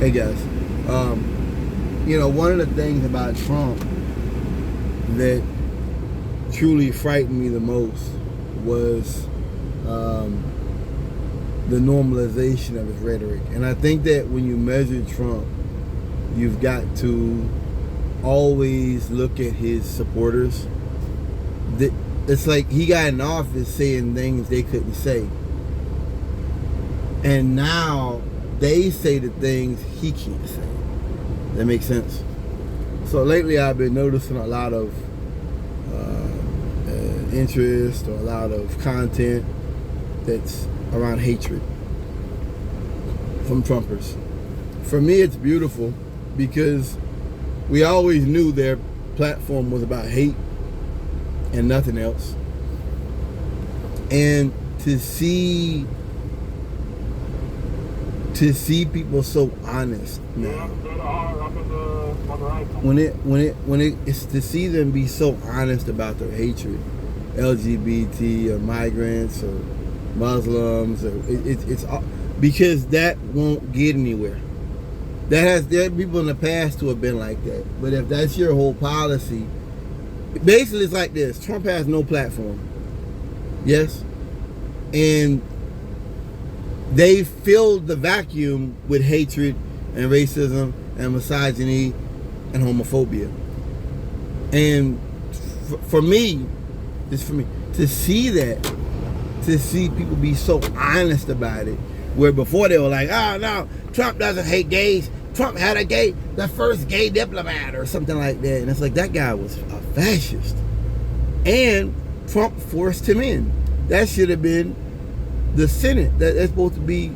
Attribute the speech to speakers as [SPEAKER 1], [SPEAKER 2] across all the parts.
[SPEAKER 1] Hey guys, one of the things about Trump that truly frightened me the most was the normalization of his rhetoric. And I think that when you measure Trump, you've got to always look at his supporters. It's like he got in office saying things they couldn't say. And now they say the things he can't say. That makes sense? So lately I've been noticing a lot of interest or a lot of content that's around hatred from Trumpers. For me, it's beautiful because we always knew their platform was about hate and nothing else. And to see people so honest now, it's to see them be so honest about their hatred, LGBT or migrants or Muslims, or it's because that won't get anywhere. There are people in the past who have been like that, but if that's your whole policy, basically it's like this: Trump has no platform, yes, and they filled the vacuum with hatred and racism and misogyny and homophobia. And for me, to see that, to see people be so honest about it, where before they were like, oh no, Trump doesn't hate gays. Trump had the first gay diplomat or something like that. And it's like, that guy was a fascist. And Trump forced him in. That should have been the Senate. That's supposed to be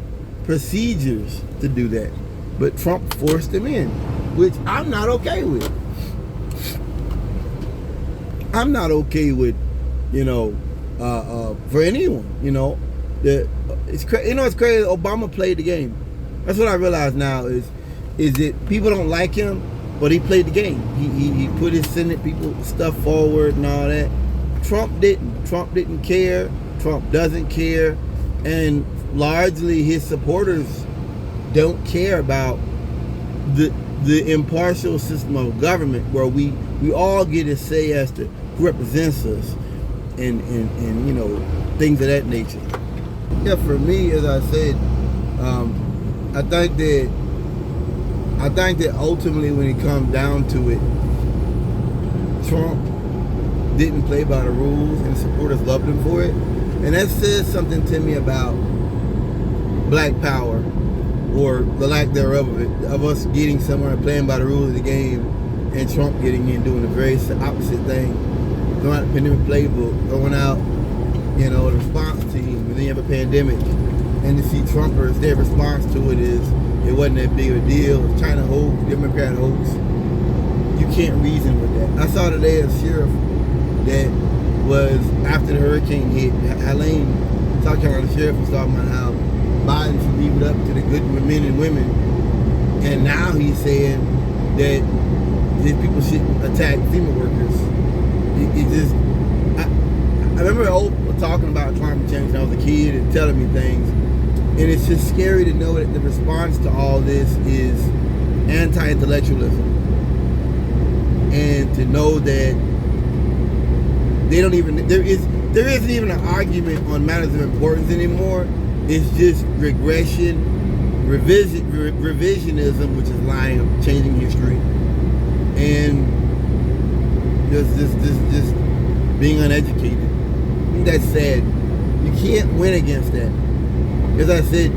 [SPEAKER 1] procedures to do that. But Trump forced him in, which I'm not okay with. I'm not okay with, for anyone, it's crazy. It's crazy. Obama played the game. That's what I realize now is that people don't like him, but he played the game. He put his Senate people stuff forward and all that. Trump didn't. Trump didn't care. Trump doesn't care. And largely his supporters don't care about the impartial system of government where we all get a say as to who represents us and things of that nature. Yeah, for me, as I said, I think that ultimately when it comes down to it, Trump didn't play by the rules and supporters loved him for it. And that says something to me about black power, or the lack thereof of us getting somewhere and playing by the rules of the game, and Trump getting in doing the very opposite thing, throwing out the pandemic playbook, throwing out, the response team, and then you have a pandemic, and to see Trumpers, their response to it is, it wasn't that big of a deal, it was China hoax, Democrat hoax. You can't reason with that. I saw today a sheriff that was, after the hurricane hit, Helene, South Carolina sheriff, was talking about how Biden should leave it up to the good men and women, and now he's saying that his people shouldn't attack FEMA workers. I remember talking about climate change when I was a kid and telling me things, and it's just scary to know that the response to all this is anti-intellectualism, and to know that there isn't even an argument on matters of importance anymore. It's just regression, revisionism, which is lying, changing history, and just being uneducated. I think that's sad. You can't win against that. As I said,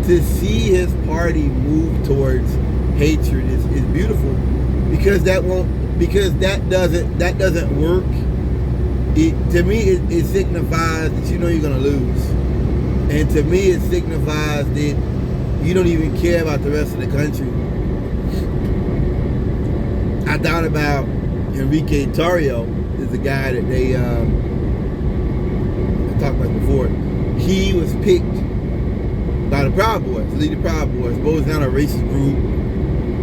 [SPEAKER 1] to see his party move towards hatred is beautiful, because that doesn't work. To me, it signifies that you're going to lose. And to me, it signifies that you don't even care about the rest of the country. I thought about Enrique Tarrio, is the guy that they talked about before. He was picked by the Proud Boys, to lead the Proud Boys. Boys not a racist group.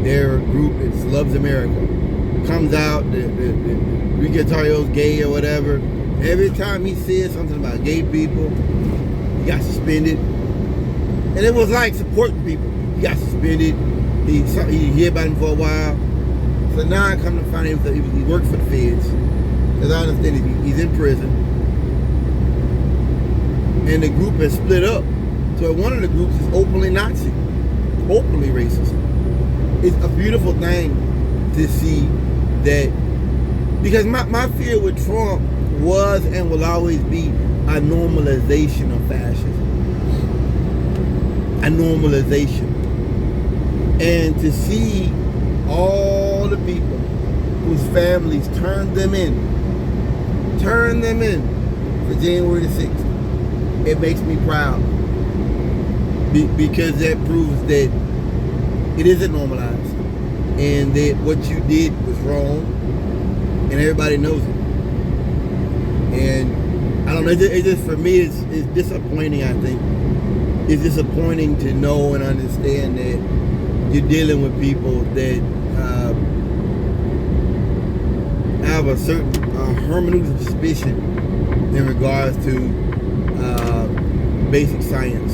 [SPEAKER 1] They're a group that loves America. Comes out, Enrique Tarrio's gay or whatever. Every time he says something about gay people, he got suspended. And it was like supporting people. He got suspended. You hear about him for a while. So now I come to find him that he worked for the feds. As I understand it, he's in prison. And the group has split up. So one of the groups is openly Nazi, openly racist. It's a beautiful thing to see that, because my fear with Trump was and will always be a normalization of fascism. A normalization. And to see all the people whose families turned them in for January the 6th, it makes me proud. Because that proves that it isn't normalized, and that what you did was wrong, and everybody knows it. And I don't know, it just for me, it's disappointing. I think it's disappointing to know and understand that you're dealing with people that have a certain hermeneutic of suspicion in regards to basic science.